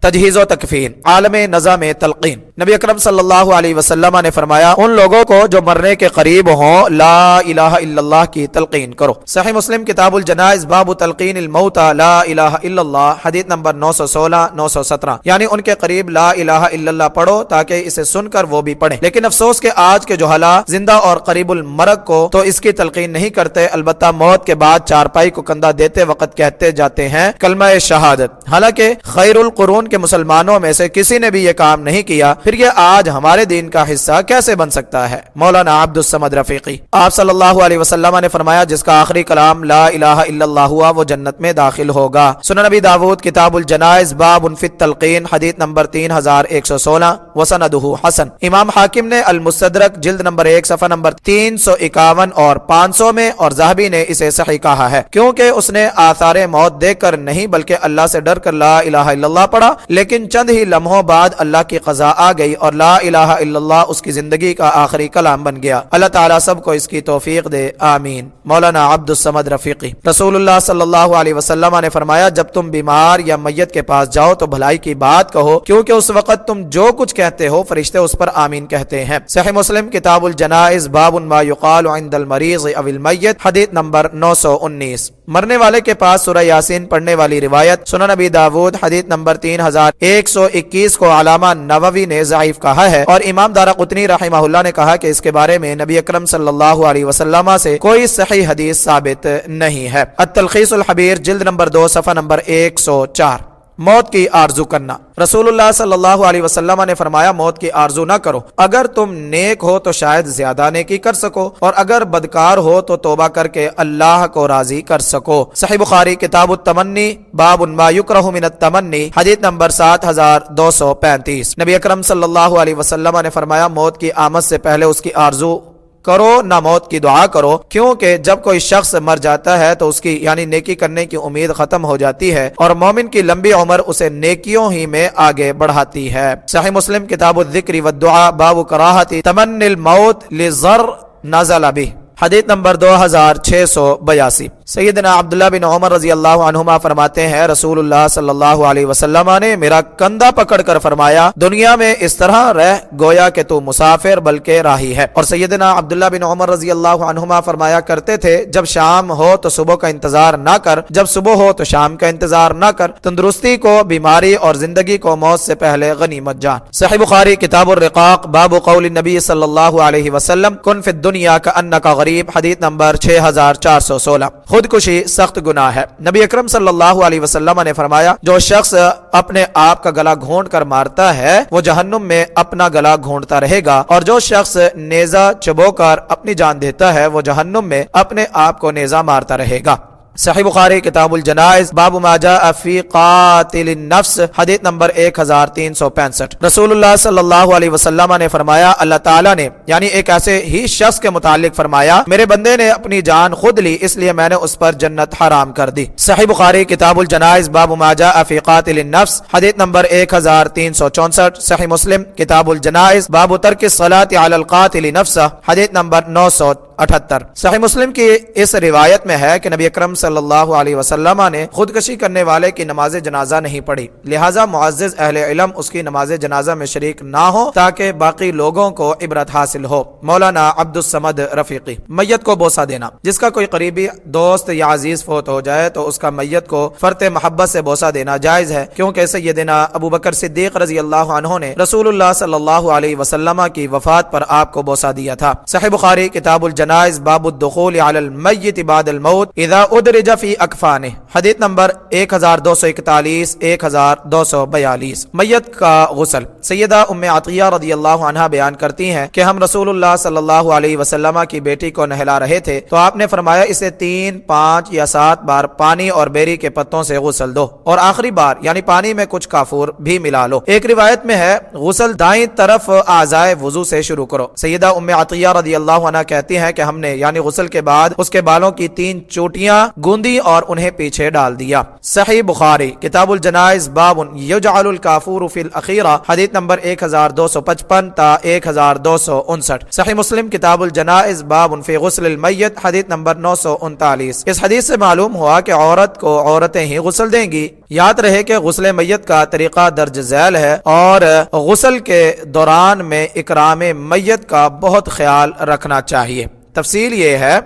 تجہیز و تکفین عالم نظام تلقین نبی اکرم صلی اللہ علیہ وسلم نے فرمایا ان لوگوں کو جو مرنے کے قریب ہوں لا الہ الا اللہ کی تلقین کرو۔ صحیح مسلم کتاب الجنائز باب تلقین الموتى لا الہ الا اللہ حدیث نمبر 916 917، یعنی ان کے قریب لا الہ الا اللہ پڑھو تاکہ اسے سن کر وہ بھی پڑھیں۔ لیکن افسوس کہ آج کے جہلا زندہ اور قریب المرگ کو تو اس کی تلقین نہیں کرتے، البتہ موت کے بعد چارپائی کو کندھا دیتے وقت کہتے جاتے ہیں کلمہ شہادت، حالانکہ خیر القرون کے مسلمانوں میں سے کسی نے بھی یہ کام نہیں کیا، پھر یہ آج ہمارے دین کا حصہ کیسے بن سکتا ہے؟ مولانا عبد الصمد رفیقی۔ آپ صلی اللہ علیہ وسلم نے فرمایا جس کا آخری کلام لا الہ الا اللہ ہوا وہ جنت میں داخل ہوگا۔ سنن نبی داود کتاب الجنائز باب فی التلقین حدیث نمبر 3116 وسندہ حسن۔ امام حاکم نے المستدرک جلد نمبر 1 صفحہ نمبر 351 اور 500 میں، اور ذہبی نے اسے صحیح کہا ہے، کیونکہ اس نے آثار موت دیکھ کر نہیں بلکہ اللہ سے ڈر کر لا الہ الا اللہ پڑھا، لیکن چند ہی لمحوں بعد اللہ کی قضا آ گئی اور لا الہ الا اللہ اس کی زندگی کا آخری کلام بن گیا۔ اللہ تعالیٰ سب کو اس کی توفیق دے، آمین۔ مولانا عبد الصمد رفیقی۔ رسول اللہ صلی اللہ علیہ وسلم نے فرمایا جب تم بیمار یا میت کے پاس جاؤ تو بھلائی کی بات کہو، کیونکہ اس وقت تم جو کچھ کہتے ہو فرشتے اس پر آمین کہتے ہیں۔ صحیح مسلم کتاب الجنائز باب ما یقال عند المریض او المیت حدیث نمبر 919۔ مرنے والے کے پاس سورہ یاسین پڑھنے والی روایت سنن نبی داود حدیث نمبر 3121 کو علامہ نووی نے ضعیف کہا ہے، اور امام دارقطنی رحمہ اللہ نے کہا کہ اس کے بارے میں نبی اکرم صلی اللہ علیہ وسلم سے کوئی صحیح حدیث ثابت نہیں ہے۔ التلخیص الحبیر جلد نمبر 2 صفحہ نمبر 104۔ موت کی آرزو کرنا۔ رسول اللہ صلی اللہ علیہ وسلم نے فرمایا موت کی آرزو نہ کرو، اگر تم نیک ہو تو شاید زیادہ نیکی کر سکو، اور اگر بدکار ہو تو توبہ کر کے اللہ کو راضی کر سکو۔ صحیح بخاری کتاب التمنی باب ما یکرہ من التمنی حدیث نمبر 7235۔ نبی اکرم صلی اللہ علیہ وسلم نے فرمایا موت کی آمد سے پہلے اس کی آرزو کرو نہ موت کی دعا کرو، کیونکہ جب کوئی شخص مر جاتا ہے تو اس کی یعنی نیکی کرنے کی امید ختم ہو جاتی ہے، اور مومن کی لمبی عمر اسے نیکیوں ہی میں آگے بڑھاتی ہے۔ صحیح مسلم کتاب الذکر والدعاء باب کراہت تمنی الموت للضر نزل به حدیث نمبر 2682۔ سیدنا عبداللہ بن عمر رضی اللہ عنہما فرماتے ہیں رسول اللہ صلی اللہ علیہ وسلم نے میرا کندھا پکڑ کر فرمایا دنیا میں اس طرح رہ گویا کہ تو مسافر بلکہ راہی ہے۔ اور سیدنا عبداللہ بن عمر رضی اللہ عنہما فرمایا کرتے تھے جب شام ہو تو صبح کا انتظار نہ کر، جب صبح ہو تو شام کا انتظار نہ کر، تندرستی کو بیماری اور زندگی کو موت سے پہلے غنیمت جان۔ صحیح بخاری کتاب الرقاق باب قول النبی صلی اللہ علیہ وسلم کن فی الدنیا کأنک غریب حدیث نمبر 6416۔ خودکشی سخت گناہ ہے۔ نبی اکرم صلی اللہ علیہ وسلم نے فرمایا جو شخص اپنے آپ کا گلا گھونٹ کر مارتا ہے وہ جہنم میں اپنا گلا گھونٹتا رہے گا، اور جو شخص نیزہ چبو کر اپنی جان دیتا ہے وہ جہنم میں اپنے آپ کو نیزہ مارتا رہے گا۔ صحیح بخاری کتاب الجنائز باب ما جاء فی قاتل النفس حدیث نمبر 1365۔ رسول اللہ صلی اللہ علیہ وسلم نے فرمایا اللہ تعالیٰ نے یعنی ایک ایسے ہی شخص کے متعلق فرمایا میرے بندے نے اپنی جان خود لی اس لیے میں نے اس پر جنت حرام کر دی۔ صحیح بخاری کتاب الجنائز باب ما جاء فی قاتل النفس حدیث نمبر 1364۔ صحیح مسلم کتاب الجنائز باب ترک الصلاۃ علی القاتل نفسہ حدیث نمبر 978۔ صحیح مسلم کی اس روایت میں ہے کہ نبی اکرم صلی اللہ علیہ وسلم نے خودکشی کرنے والے کی نماز جنازہ نہیں پڑھی، لہٰذا معزز اہل علم اس کی نماز جنازہ میں شریک نہ ہو تاکہ باقی لوگوں کو عبرت حاصل ہو۔ مولانا عبد الصمد رفیقی۔ میت کو بوسہ دینا۔ جس کا کوئی قریبی دوست یا عزیز فوت ہو جائے تو اس کا میت کو فرط محبت سے بوسہ دینا جائز ہے، کیونکہ سیدنا ابو بکر صدیق رضی اللہ عنہ نے رسول اللہ صلی اللہ علیہ وسلم کی وفات پر آپ کو بوسہ دیا تھا۔ صحیح بخاری کتاب الجنائز باب الدخول علی المیت بعد الموت اذا ادرج فی اکفانہ حدیث نمبر 1241 1242۔ میت کا غسل۔ سیدہ ام عطیہ رضی اللہ عنہا بیان کرتی ہیں کہ ہم رسول اللہ صلی اللہ علیہ وسلم کی بیٹی کو نہلا رہے تھے تو آپ نے فرمایا اسے 3 5 یا 7 بار پانی اور بیری کے پتوں سے غسل دو، اور آخری بار یعنی پانی میں کچھ کافور بھی ملا لو۔ ایک روایت میں ہے غسل دائیں طرف اعضائے وضو سے شروع کرو۔ سیدہ ام عطیہ رضی اللہ عنہا کہتی ہیں کہ ہم نے یعنی غسل کے بعد اس کے بالوں کی 3 چوٹیاں گوندی اور انہیں پیچھے ڈال دیا۔ صحیح بخاری کتاب الجنائز باب یجعل الکافور فی الاخیرہ حدیث نمبر 1255 تا 1259۔ صحیح مسلم کتاب الجنائز باب فی غسل المیت حدیث نمبر 939۔ اس حدیث سے معلوم ہوا کہ عورت کو عورتیں ہی غسل دیں گی، یاد رہے کہ غسل میت کا طریقہ درج ذیل ہے اور غسل کے دوران میں اکرام میت کا بہت خیال رکھنا چاہیے۔ تفصیل یہ ہے،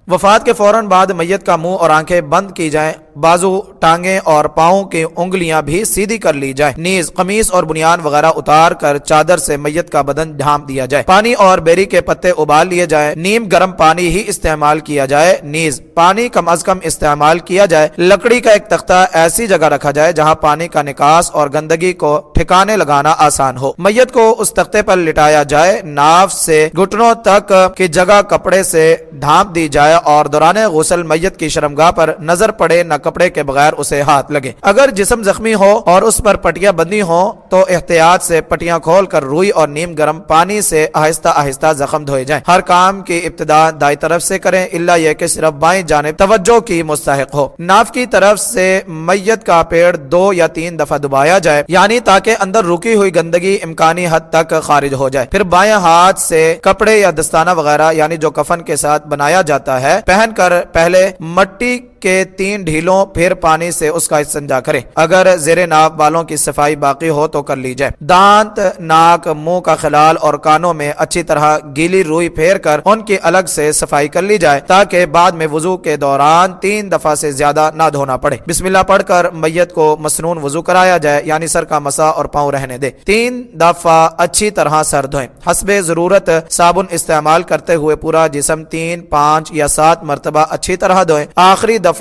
وفات کے فوراً بعد میت کا منہ اور آنکھیں بند کی جائیں، بازو، ٹانگیں اور پاؤں کی انگلیاں بھی سیدھی کر لی جائیں، نیز قمیص اور بنیان وغیرہ اتار کر چادر سے میت کا بدن ڈھانپ دیا جائے، پانی اور بیری کے پتے ابال لیے جائیں، نیم گرم پانی ہی استعمال کیا جائے، نیز پانی کم از کم استعمال کیا جائے، لکڑی کا ایک تختہ ایسی جگہ رکھا جائے جہاں پانی کا نکاس اور گندگی کو ٹھکانے لگانا آسان ہو، میت کو اس تختے پر لٹایا جائے، ناف سے گھٹنوں تک کی جگہ کپڑے سے ڈھانپ دی جائے اور دوران غسل میت کی شرمگاہ پر نظر پڑے نہ کپڑے کے بغیر اسے ہاتھ لگے۔ اگر جسم زخمی ہو اور اس پر پٹیاں بندی ہوں تو احتیاط سے پٹیاں کھول کر روئی اور نیم گرم پانی سے آہستہ آہستہ زخم دھوئے جائیں۔ ہر کام کی ابتدا دائیں طرف سے کریں الا یہ کہ صرف بائیں جانب توجہ کی مستحق ہو۔ ناف کی طرف سے میت کا پیڑ 2 یا 3 دفعہ دبایا جائے، یعنی تاکہ اندر رکی ہوئی گندگی امکانی حد تک خارج ہو جائے۔ پھر بائیں ہاتھ سے کپڑے یا دستانہ وغیرہ یعنی جو کفن کے ساتھ بنایا جاتا ہے پہن کر پہلے مٹی کے 3 ڈھیلوں پھر پانی سے اس کا استنجا کریں۔ اگر زیر ناف بالوں کی صفائی باقی ہو تو کر لی جائے۔ دانت، ناک، منہ کا خلال اور کانوں میں اچھی طرح گیلی روئی پھیر کر ان کی الگ سے صفائی کر لی جائے تاکہ بعد میں وضو کے دوران 3 دفعہ سے زیادہ نہ دھونا پڑے۔ بسم اللہ پڑھ کر میت کو مسنون وضو کرایا جائے، یعنی سر کا مسا اور پاؤں رہنے دے۔ 3 دفعہ اچھی طرح سر دھوئیں۔ حسب ضرورت صابن استعمال کرتے ہوئے پورا جسم 3، 5 یا 7 مرتبہ اچھی طرح دھوئیں۔ آخری دفعہ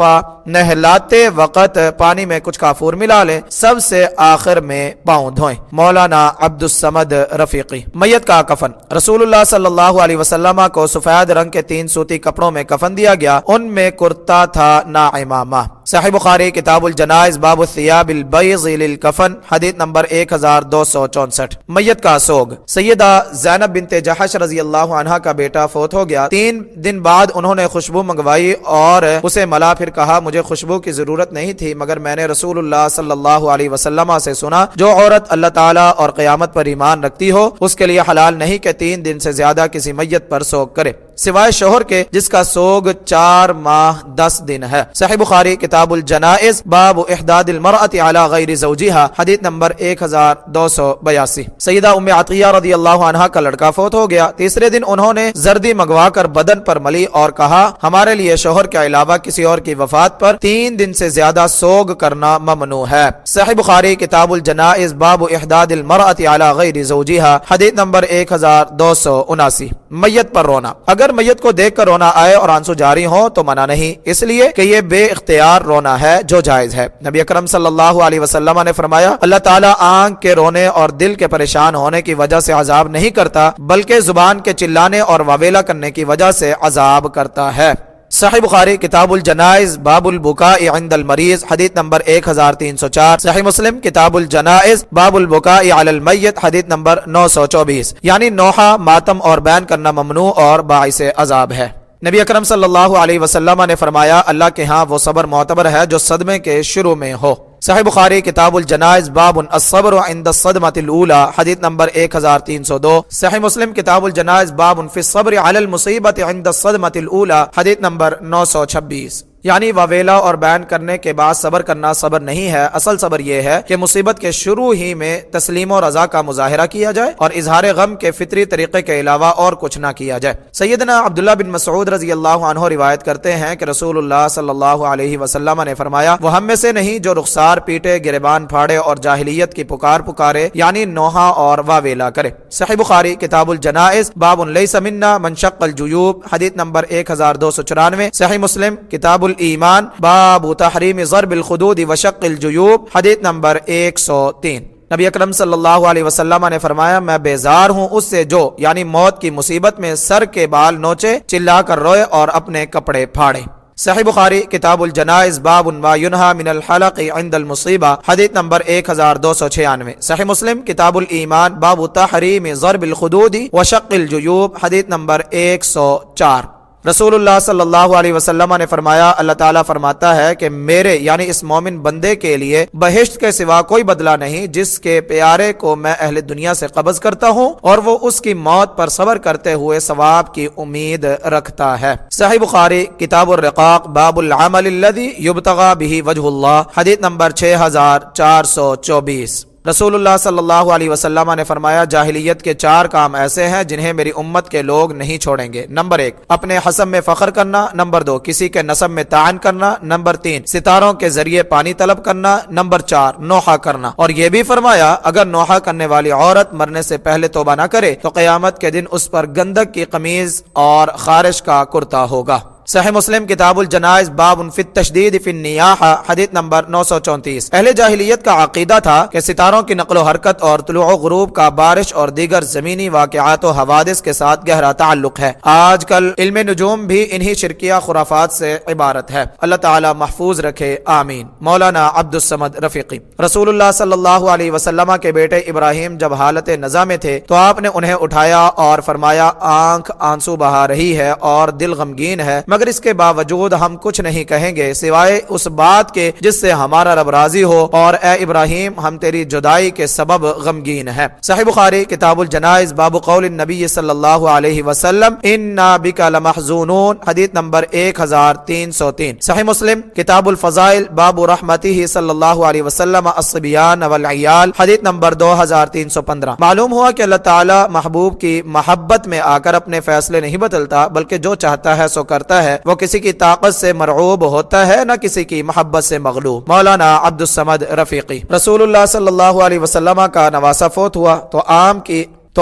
نہلاتے وقت پانی میں کچھ کافور ملا لیں، سب سے آخر میں پاؤں دھوئیں۔ مولانا عبد الصمد رفیقی۔ میت کا کفن۔ رسول اللہ صلی اللہ علیہ وسلم کو سفید رنگ کے 3 سوتی کپڑوں میں کفن دیا گیا، ان میں کرتا تھا نہ امامہ۔ صحیح بخاری کتاب الجنائز باب الثياب البيض للکفن، حدیث نمبر 1264۔ میت کا سوگ۔ سیدہ زینب بنت جحش رضی اللہ عنہا کا بیٹا فوت ہو گیا۔ 3 دن بعد انہوں نے خوشبو منگوائی اور اسے ملا، پھر کہا مجھے خوشبو کی ضرورت نہیں تھی مگر میں نے رسول اللہ صلی اللہ علیہ وسلم سے سنا جو عورت اللہ تعالیٰ اور قیامت پر ایمان رکھتی ہو اس کے لیے حلال نہیں کہ 3 دن سے زیادہ کسی میت پر سوگ کرے سوائے شوہر کے جس کا سوگ 4 ماہ 10 دن ہے۔ صحیح بخاری کتاب الجنائز باب احداد المرأة على غیر زوجها، حدیث نمبر 1282۔ سیدہ ام عطیہ رضی اللہ عنہا کا لڑکا فوت ہو گیا۔ تیسرے دن انہوں نے زردی منگوا کر بدن پر ملی اور کہا ہمارے لیے شوہر کے علاوہ کسی اور کی وفات پر 3 دن سے زیادہ سوگ کرنا ممنوع ہے۔ صحیح بخاری کتاب الجنائز باب احداد المرأة على غیر زوجها، حدیث نمبر 1279۔ میت پر رونا۔ اگر میت کو دیکھ کر رونا آئے اور آنسو جاری ہوں تو منع نہیں، اس لیے کہ یہ بے اختیار رونا ہے جو جائز ہے۔ نبی اکرم صلی اللہ علیہ وسلم نے فرمایا اللہ تعالیٰ آنکھ کے رونے اور دل کے پریشان ہونے کی وجہ سے عذاب نہیں کرتا بلکہ زبان کے چلانے اور واویلا کرنے کی وجہ سے عذاب کرتا ہے۔ صحیح بخاری کتاب الجنائز باب البکاء عند المریض، حدیث نمبر 1304۔ صحیح مسلم کتاب الجنائز باب البکاء علی المیت، حدیث نمبر 924۔ یعنی نوحہ، ماتم اور بین کرنا ممنوع اور باعث عذاب ہے۔ نبی اکرم صلی اللہ علیہ وسلم نے فرمایا اللہ کے ہاں وہ صبر معتبر ہے جو صدمے کے شروع میں ہو۔ صحیح بخاری کتاب الجنائز باب الصبر عند الصدمة الاولى، حدیث نمبر 1302۔ صحیح مسلم کتاب الجنائز باب فی الصبر علی المصیبة عند الصدمة الاولى، حدیث نمبر 926۔ یعنی واویلا اور بیان کرنے کے بعد صبر کرنا صبر نہیں ہے، اصل صبر یہ ہے کہ مصیبت کے شروع ہی میں تسلیم و رضا کا مظاہرہ کیا جائے اور اظہار غم کے فطری طریقے کے علاوہ اور کچھ نہ کیا جائے۔ سیدنا عبداللہ بن مسعود رضی اللہ عنہ روایت کرتے ہیں کہ رسول اللہ صلی اللہ علیہ وسلم نے فرمایا وہ ہم میں سے نہیں جو رخسار پیٹے، گریبان پھاڑے اور جاہلیت کی پکارے یعنی نوحہ اور واویلا کرے۔ صحیح بخاری کتاب الجنائز باب لیس منا من شق الجیوب، حدیث نمبر 1294۔ صحیح مسلم کتاب ایمان باب تحریم ضرب الخدود وشق الجیوب، حدیث نمبر 103۔ نبی اکرم صلی اللہ علیہ وسلم نے فرمایا میں بیزار ہوں اس سے جو یعنی موت کی مصیبت میں سر کے بال نوچے، چلا کر روئے اور اپنے کپڑے پھاڑے۔ صحیح بخاری کتاب الجنائز باب ما ينهى من الحلق عند المصیبہ، حدیث نمبر 1296۔ صحیح مسلم کتاب الایمان باب تحریم ضرب الخدود وشق الجیوب، حدیث نمبر 104۔ رسول اللہ صلی اللہ علیہ وسلم نے فرمایا اللہ تعالیٰ فرماتا ہے کہ میرے یعنی اس مومن بندے کے لیے بہشت کے سوا کوئی بدلہ نہیں جس کے پیارے کو میں اہل دنیا سے قبض کرتا ہوں اور وہ اس کی موت پر صبر کرتے ہوئے ثواب کی امید رکھتا ہے۔ صحیح بخاری کتاب الرقاق باب العمل الذي يبتغى به وجه اللہ، حدیث نمبر 6424۔ رسول اللہ صلی اللہ علیہ وسلم نے فرمایا جاہلیت کے 4 کام ایسے ہیں جنہیں میری امت کے لوگ نہیں چھوڑیں گے۔ نمبر 1 اپنے حسب میں فخر کرنا، نمبر 2 کسی کے نسب میں طعن کرنا، نمبر 3 ستاروں کے ذریعے پانی طلب کرنا، نمبر 4 نوحہ کرنا۔ اور یہ بھی فرمایا اگر نوحہ کرنے والی عورت مرنے سے پہلے توبہ نہ کرے تو قیامت کے دن اس پر گندک کی قمیض اور خارش کا کرتا ہوگا۔ صحیح مسلم کتاب الجنائز باب فی التشدید فی النیاحہ، حدیث نمبر 934۔ اہل جاہلیت کا عقیدہ تھا کہ ستاروں کی نقل و حرکت اور طلوع و غروب کا بارش اور دیگر زمینی واقعات و حوادث کے ساتھ گہرا تعلق ہے۔ آج کل علم نجوم بھی انہی شرکیہ خرافات سے عبارت ہے۔ اللہ تعالی محفوظ رکھے، آمین۔ مولانا عبد الصمد رفیقی۔ رسول اللہ صلی اللہ علیہ وسلم کے بیٹے ابراہیم جب حالت نزا میں تھے تو آپ نے انہیں اٹھایا اور فرمایا آنکھ آنسو بہا رہی ہے اور دل غمگین ہے، مگر اس کے باوجود ہم کچھ نہیں کہیں گے سوائے اس بات کے جس سے ہمارا رب راضی ہو، اور اے ابراہیم ہم تیری جدائی کے سبب غمگین ہیں۔ صحیح بخاری کتاب الجنائز باب قول النبی صلی اللہ علیہ وسلم انا بک لمحزونون، حدیث نمبر 1303۔ صحیح مسلم کتاب الفضائل باب رحمتہ صلی اللہ علیہ وسلم الصبیان والعیال، حدیث نمبر 2315۔ معلوم ہوا کہ اللہ تعالی محبوب کی محبت میں آ کر اپنے فیصلے نہیں بدلتا، بلکہ جو چاہتا ہے سو کرتا ہے۔ وہ کسی کی طاقت سے مرعوب ہوتا ہے نہ کسی کی محبت سے مغلوب۔ مولانا عبد الصمد رفیقی۔ رسول اللہ صلی اللہ علیہ وسلم کا نواسہ فوت ہوا تو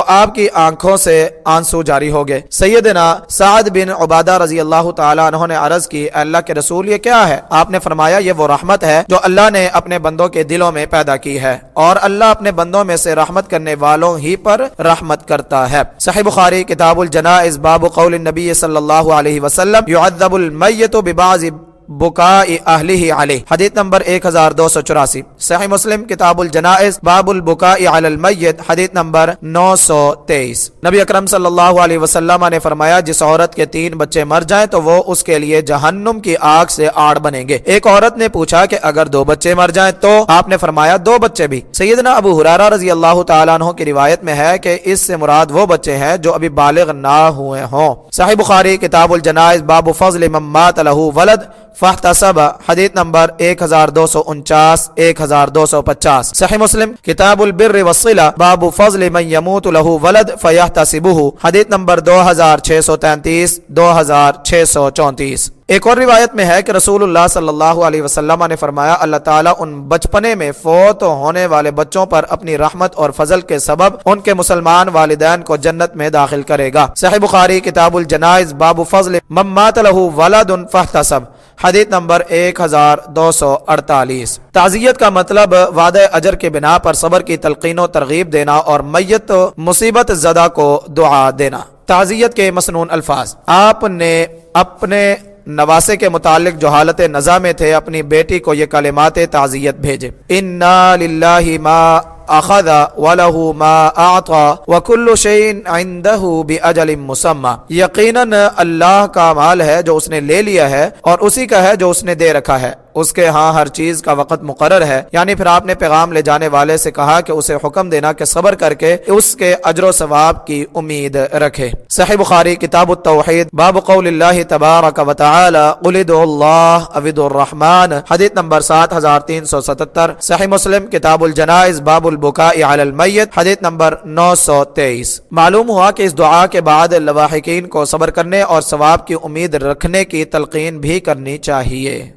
آپ کی آنکھوں سے آنسو جاری ہو گئے۔ سیدنا سعد بن عبادہ رضی اللہ تعالیٰ عنہ نے عرض کی اے اللہ کے رسول یہ کیا ہے؟ آپ نے فرمایا یہ وہ رحمت ہے جو اللہ نے اپنے بندوں کے دلوں میں پیدا کی ہے، اور اللہ اپنے بندوں میں سے رحمت کرنے والوں ہی پر رحمت کرتا ہے۔ صحیح بخاری کتاب الجنائز باب قول النبی صلی اللہ علیہ وسلم یعذب المیت ببعض بکاء اہلہ علیہ، حدیث نمبر 1284۔ صحیح مسلم کتاب الجنائز باب البکاء علی المیت، حدیث نمبر 923۔ نبی اکرم صلی اللہ علیہ وسلم نے فرمایا جس عورت کے 3 بچے مر جائیں تو وہ اس کے لیے جہنم کی آگ سے آڑ بنیں گے۔ ایک عورت نے پوچھا کہ اگر 2 بچے مر جائیں تو؟ آپ نے فرمایا 2 بچے بھی۔ سیدنا ابو ہریرہ رضی اللہ تعالیٰ عنہ کی روایت میں ہے کہ اس سے مراد وہ بچے ہیں جو ابھی بالغ نہ ہوئے ہوں۔ صحیح بخاری کتاب الجنائز باب فضل من مات له ولد فاحتسب، حدیث نمبر 1249 1250۔ صحیح مسلم کتاب البر والصلہ باب فضل من يموت له ولد فيحتسبه، حدیث نمبر 2633 2634۔ ایک اور روایت میں ہے کہ رسول اللہ صلی اللہ علیہ وسلم نے فرمایا اللہ تعالیٰ ان بچپنے میں فوت ہونے والے بچوں پر اپنی رحمت اور فضل کے سبب ان کے مسلمان والدین کو جنت میں داخل کرے گا۔ صحیح بخاری کتاب الجنائز باب فضل من مات له ولد فاحتسب، حدیث نمبر 1248۔ تعزیت کا مطلب وعدہ اجر کے بنا پر صبر کی تلقین و ترغیب دینا اور میت مصیبت زدہ کو دعا دینا۔ تعزیت کے مسنون الفاظ، آپ نے اپنے نواسے کے متعلق جو حالت نزا میں تھے اپنی بیٹی کو یہ کلمات تعزیت بھیجے، انا للہ ما اخذ وله ما اعطى وكل شيء عنده باجل مسمى، یقیناً اللہ کا مال ہے جو اس نے لے لیا ہے اور اسی کا ہے جو اس نے دے رکھا ہے، اس کے ہاں ہر چیز کا وقت مقرر ہے۔ یعنی پھر آپ نے پیغام لے جانے والے سے کہا کہ اسے حکم دینا کہ صبر کر کے اس کے اجر و ثواب کی امید رکھے۔ صحیح بخاری کتاب التوحید باب قول اللہ تبارک و تعالی قل ادعوا اللہ او ادعوا الرحمن، حدیث نمبر 7377۔ صحیح مسلم کتاب الجنائز باب البکاء علی المیت، حدیث نمبر 923۔ معلوم ہوا کہ اس دعا کے بعد لواحقین کو صبر کرنے اور ثواب کی امید رکھنے کی تلقین بھی کرنی چاہیے۔